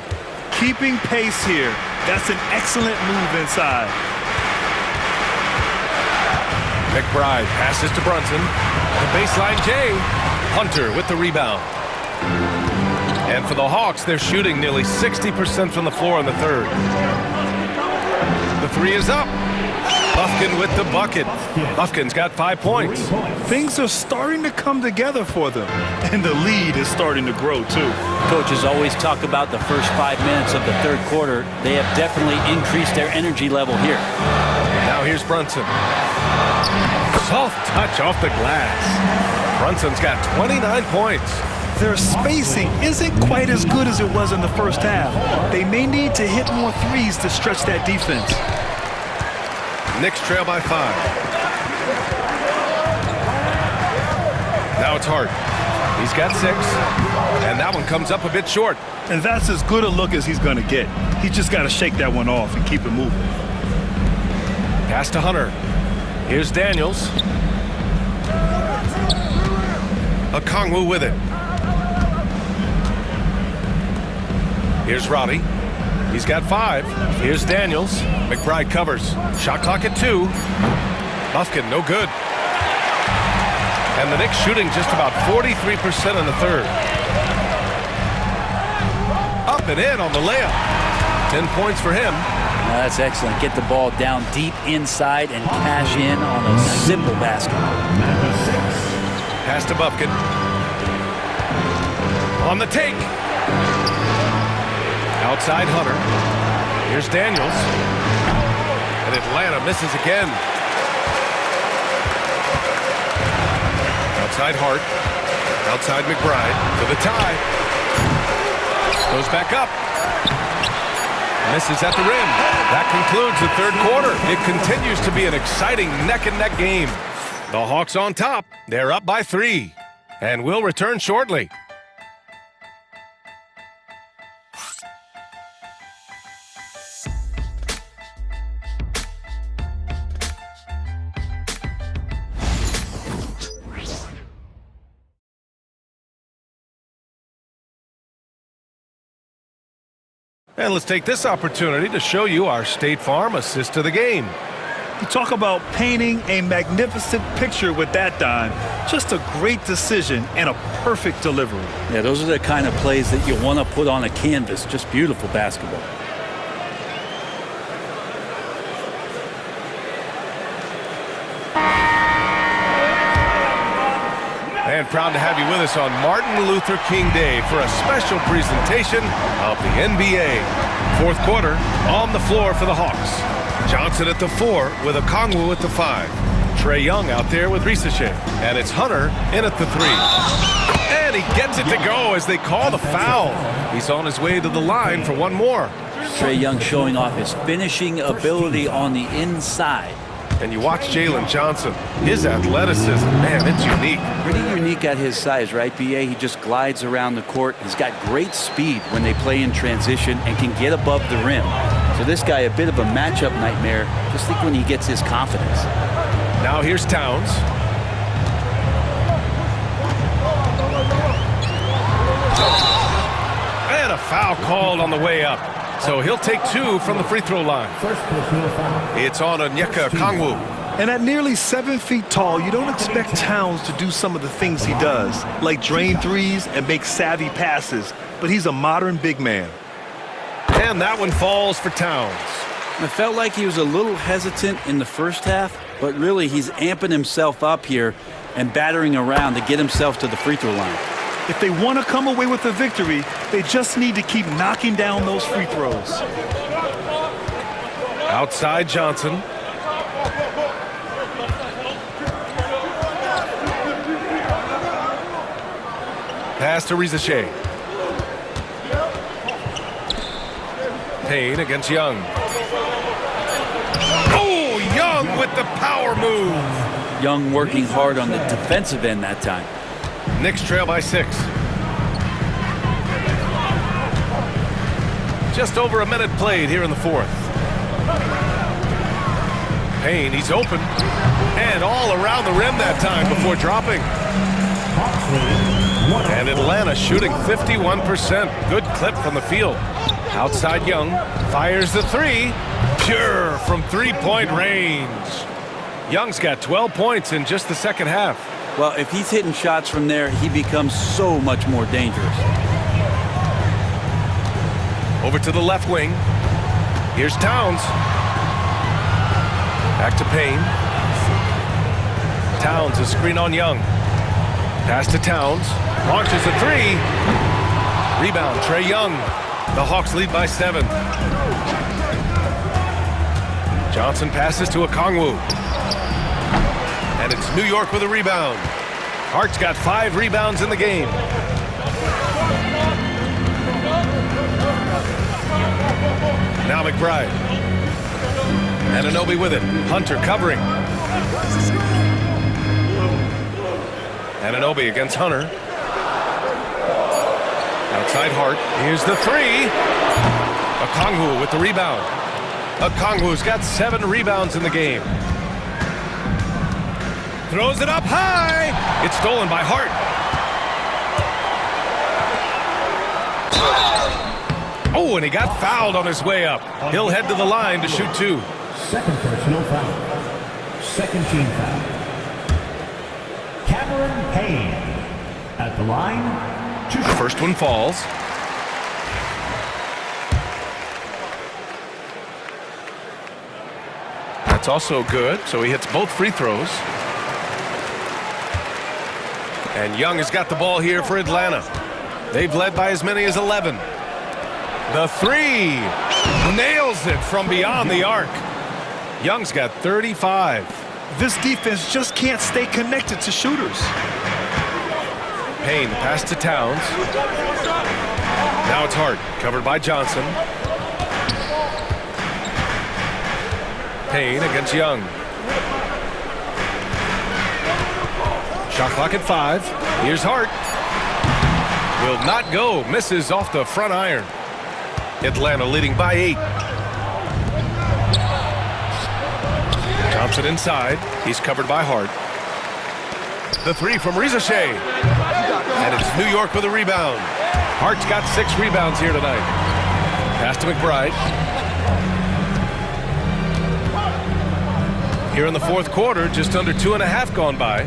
Keeping pace here. That's an excellent move inside. McBride passes to Brunson. The baseline J. Hunter with the rebound. And for the Hawks, they're shooting nearly 60% from the floor in the third. The 3 is up. Bufkin with the bucket. Bufkin's got 5 points. Things are starting to come together for them, and the lead is starting to grow too. Coaches always talk about the first 5 minutes of the third quarter. They have definitely increased their energy level here. Now here's Brunson. Soft touch off the glass. Brunson's got 29 points. Their spacing isn't quite as good as it was in the first half. They may need to hit more threes to stretch that defense. Knicks trail by 5. Now it's Hart. He's got 6. And that one comes up a bit short. And that's as good a look as he's going to get. He's just got to shake that one off and keep it moving. Pass to Hunter. Here's Daniels. Okongwu with it. Here's Roddy. He's got 5. Here's Daniels. McBride covers. Shot clock at 2. Buffkin, no good. And the Knicks shooting just about 43% in the third. Up and in on the layup. 10 points for him. Now that's excellent. Get the ball down deep inside and cash in on a simple basket. Pass to Buffkin. On the take. Outside Hunter. Here's Daniels. And Atlanta misses again. Outside Hart. Outside McBride for the tie. Goes back up. Misses at the rim. That concludes the third quarter. It continues to be an exciting neck-and-neck game. The Hawks on top. They're up by 3. And we'll return shortly. And let's take this opportunity to show you our State Farm assist to the game. You talk about painting a magnificent picture with that, Don. Just a great decision and a perfect delivery. Yeah, those are the kind of plays that you want to put on a canvas. Just beautiful basketball. And proud to have you with us on Martin Luther King Day for a special presentation of the NBA. Fourth quarter, on the floor for the Hawks. Johnson at the 4 with Okongwu at the 5. Trae Young out there with Risachet. And it's Hunter in at the 3. And he gets it to go as they call the foul. He's on his way to the line for one more. Trae Young showing off his finishing ability on the inside. And you watch Jalen Johnson. His athleticism, man, it's unique. Pretty unique at his size, right, B.A.? He just glides around the court. He's got great speed when they play in transition and can get above the rim. So this guy, a bit of a matchup nightmare. Just think when he gets his confidence. Now here's Towns. And a foul called on the way up. So he'll take 2 from the free throw line. It's on Onyeka Okongwu. And at nearly 7 feet tall, you don't expect Towns to do some of the things he does, like drain threes and make savvy passes. But he's a modern big man. And that one falls for Towns. I felt like he was a little hesitant in the first half, but really he's amping himself up here and battering around to get himself to the free throw line. If they want to come away with a victory, they just need to keep knocking down those free throws. Outside Johnson. Pass to Risachet. Payne against Young. Oh, Young with the power move. Young working hard on the defensive end that time. Knicks trail by 6. Just over a minute played here in the fourth. Payne, he's open. And all around the rim that time before dropping. And Atlanta shooting 51%. Good clip from the field. Outside Young. Fires the 3. Pure from three-point range. Young's got 12 points in just the second half. Well, if he's hitting shots from there, he becomes so much more dangerous. Over to the left wing. Here's Towns. Back to Payne. Towns, a screen on Young. Pass to Towns. Launches a 3. Rebound, Trae Young. The Hawks lead by 7. Johnson passes to Okongwu. And it's New York with a rebound. Hart's got 5 rebounds in the game. Now McBride. Anunoby with it. Hunter covering. Anunoby against Hunter. Outside Hart. Here's the 3. Okongwu with the rebound. Okongwu's got 7 rebounds in the game. Throws it up high. It's stolen by Hart. Oh, and he got fouled on his way up. He'll head to the line to shoot 2. Second personal foul. Second team foul. Cameron Payne at the line. First one falls. That's also good, so he hits both free throws. And Young has got the ball here for Atlanta. They've led by as many as 11. The 3 nails it from beyond the arc. Young's got 35. This defense just can't stay connected to shooters. Payne pass to Towns. Now it's Hart, covered by Johnson. Payne against Young. Shot clock at 5. Here's Hart. Will not go. Misses off the front iron. Atlanta leading by 8. Johnson inside. He's covered by Hart. The 3 from Rizashea. And it's New York with a rebound. Hart's got 6 rebounds here tonight. Pass to McBride. Here in the fourth quarter, just under 2.5 gone by.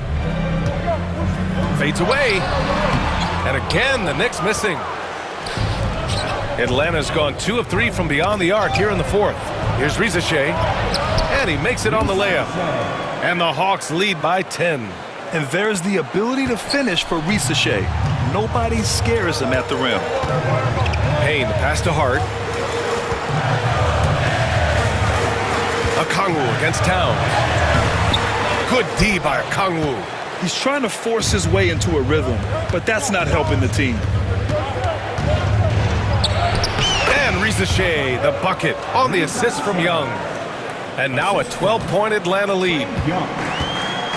Fades away. And again, the Knicks missing. Atlanta's gone 2 of 3 from beyond the arc here in the fourth. Here's Rizashea. And he makes it on the layup. And the Hawks lead by 10. And there's the ability to finish for Rizashea. Nobody scares him at the rim. Payne, pass to Hart. Okongwu against Towns. Good D by Okongwu. He's trying to force his way into a rhythm, but that's not helping the team. And Rizashea, the bucket, on the assist from Young. And now a 12-point Atlanta lead.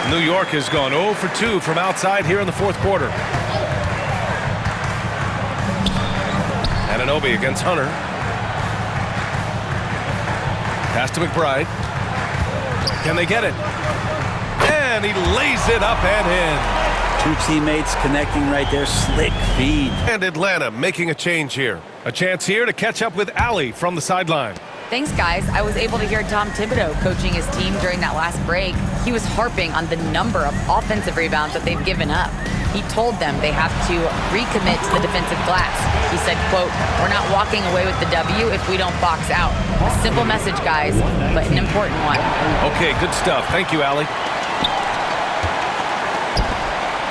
New York has gone 0 for 2 from outside here in the fourth quarter. Anunoby against Hunter. Pass to McBride. Can they get it? And he lays it up and in. 2 teammates connecting right there. Slick feed. And Atlanta making a change here. A chance here to catch up with Allie from the sideline. Thanks, guys. I was able to hear Tom Thibodeau coaching his team during that last break. He was harping on the number of offensive rebounds that they've given up. He told them they have to recommit to the defensive glass. He said, quote, "We're not walking away with the W if we don't box out." A simple message, guys, but an important one. Okay, good stuff. Thank you, Allie.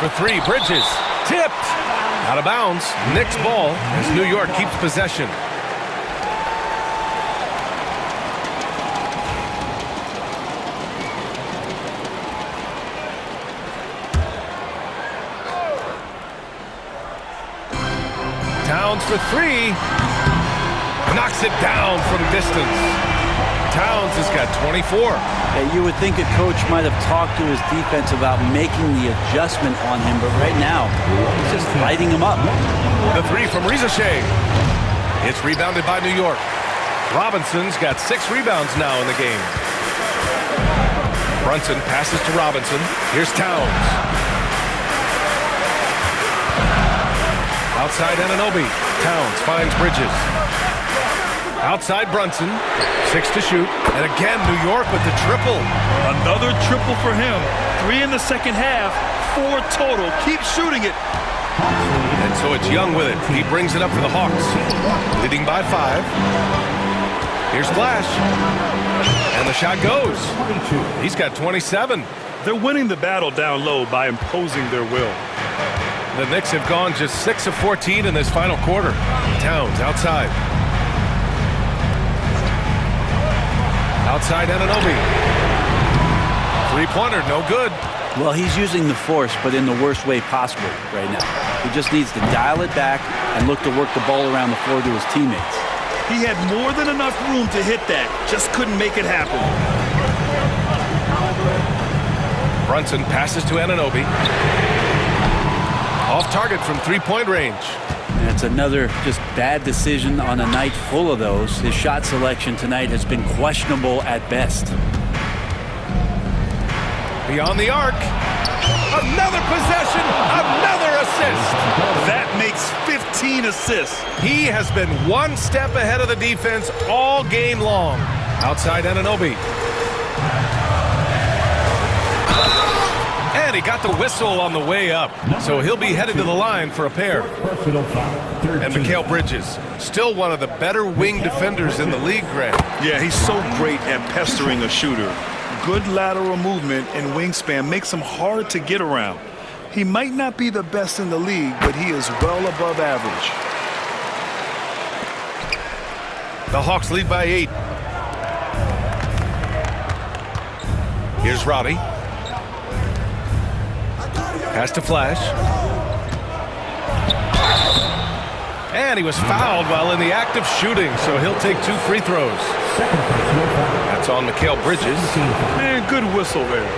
For 3, Bridges. Tipped. Out of bounds. Knicks ball as New York keeps possession. Towns for 3. Knocks it down from distance. Towns has got 24. Yeah, you would think a coach might have talked to his defense about making the adjustment on him, but right now, he's just lighting him up. The 3 from Rizashea. It's rebounded by New York. Robinson's got 6 rebounds now in the game. Brunson passes to Robinson. Here's Towns. Outside Anunoby. Towns finds Bridges. Outside Brunson. 6 to shoot. And again, New York with the triple. Another triple for him. 3 in the second half. 4 total. Keep shooting it. And so it's Young with it. He brings it up for the Hawks. Leading by 5. Here's Flash. And the shot goes. He's got 27. They're winning the battle down low by imposing their will. The Knicks have gone just 6 of 14 in this final quarter. Towns outside. Outside Anunoby. 3-pointer, no good. Well, he's using the force, but in the worst way possible right now. He just needs to dial it back and look to work the ball around the floor to his teammates. He had more than enough room to hit that. Just couldn't make it happen. Brunson passes to Anunoby. Off target from 3-point range. And it's another just bad decision on a night full of those. His shot selection tonight has been questionable at best. Beyond the arc. Another possession, another assist. That makes 15 assists. He has been one step ahead of the defense all game long. Outside Anunoby. And he got the whistle on the way up. So he'll be headed to the line for a pair. Personal foul. And Mikal Bridges, still one of the better wing defenders in the league, Grant. Yeah, he's so great at pestering a shooter. Good lateral movement and wingspan makes him hard to get around. He might not be the best in the league, but he is well above average. The Hawks lead by 8. Here's Roddy. Pass to Flash. And he was fouled while in the act of shooting, so he'll take 2 free throws. That's on Mikal Bridges. Man, good whistle there.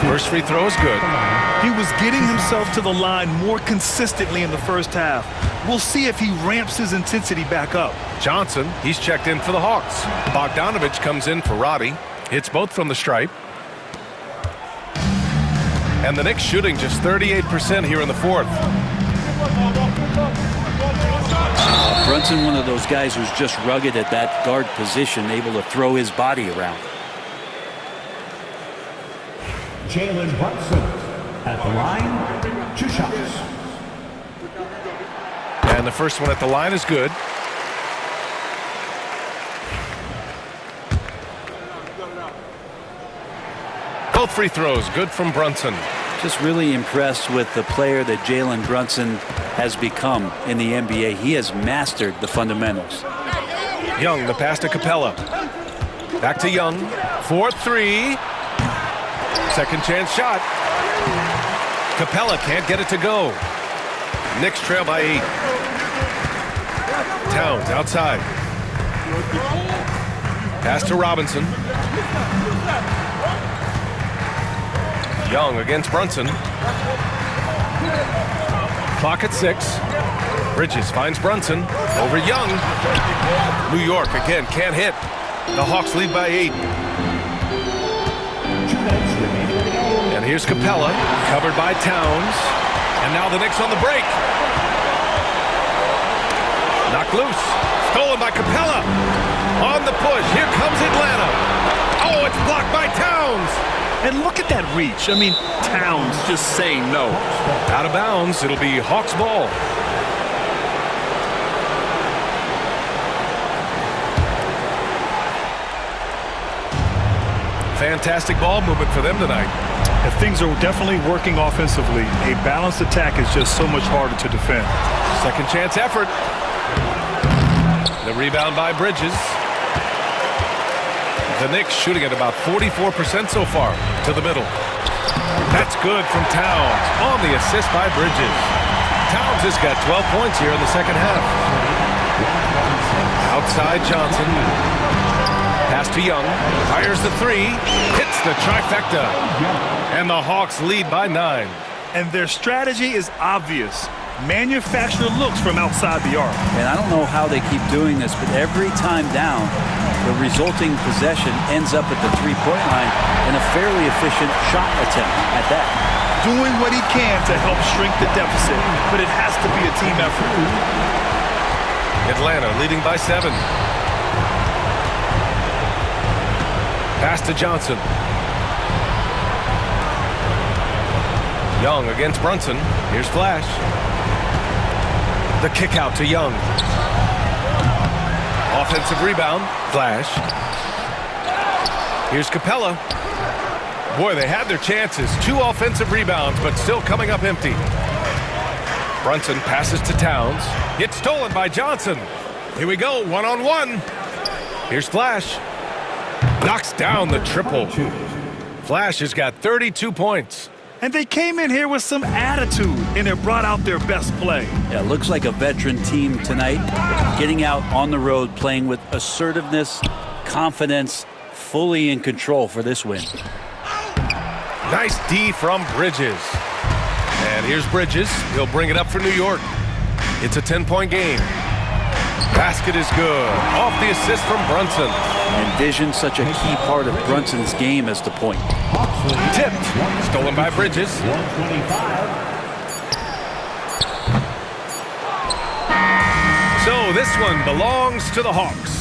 First free throw is good. He was getting himself to the line more consistently in the first half. We'll see if he ramps his intensity back up. Johnson, he's checked in for the Hawks. Bogdanovich comes in for Roddy. Hits both from the stripe. And the Knicks shooting just 38% here in the fourth. Brunson, one of those guys who's just rugged at that guard position, able to throw his body around. Jalen Brunson at the line, 2 shots. And the first one at the line is good. Both free throws good from Brunson. Just really impressed with the player that Jalen Brunson has become in the NBA. He has mastered the fundamentals. Young, the pass to Capella. Back to Young. 4-3. Second chance shot. Capella can't get it to go. Knicks trail by 8. Towns outside. Pass to Robinson. Young against Brunson. Clock at 6. Bridges finds Brunson over Young. New York again can't hit. The Hawks lead by 8. And here's Capella, covered by Towns. And now the Knicks on the break. Knocked loose. Stolen by Capella. On the push. Here comes Atlanta. Oh, it's blocked by Towns. And look at that reach. I mean, Towns just saying no. Out of bounds. It'll be Hawks ball. Fantastic ball movement for them tonight. If things are definitely working offensively, a balanced attack is just so much harder to defend. Second chance effort. The rebound by Bridges. The Knicks shooting at about 44% so far to the middle. That's good from Towns on the assist by Bridges. Towns has got 12 points here in the second half. Outside Johnson. Pass to Young. Fires the 3. Hits the trifecta. And the Hawks lead by 9. And their strategy is obvious. Manufacture looks from outside the arc. And I don't know how they keep doing this, but every time down, the resulting possession ends up at the three-point line in a fairly efficient shot attempt at that. Doing what he can to help shrink the deficit, but it has to be a team effort. Atlanta leading by 7. Pass to Johnson. Young against Brunson. Here's Flash. The kick out to Young. Offensive rebound. Flash. Here's Capella. Boy, they had their chances. 2 offensive rebounds, but still coming up empty. Brunson passes to Towns. It's stolen by Johnson. Here we go, one-on-one. Here's Flash. Knocks down the triple. Flash has got 32 points. And they came in here with some attitude, and it brought out their best play. Yeah, looks like a veteran team tonight, getting out on the road, playing with assertiveness, confidence, fully in control for this win. Nice D from Bridges. And here's Bridges. He'll bring it up for New York. It's a 10-point game. Basket is good. Off the assist from Brunson. And vision, such a key part of Brunson's game as the point. Tipped. Stolen by Bridges. 125. So this one belongs to the Hawks.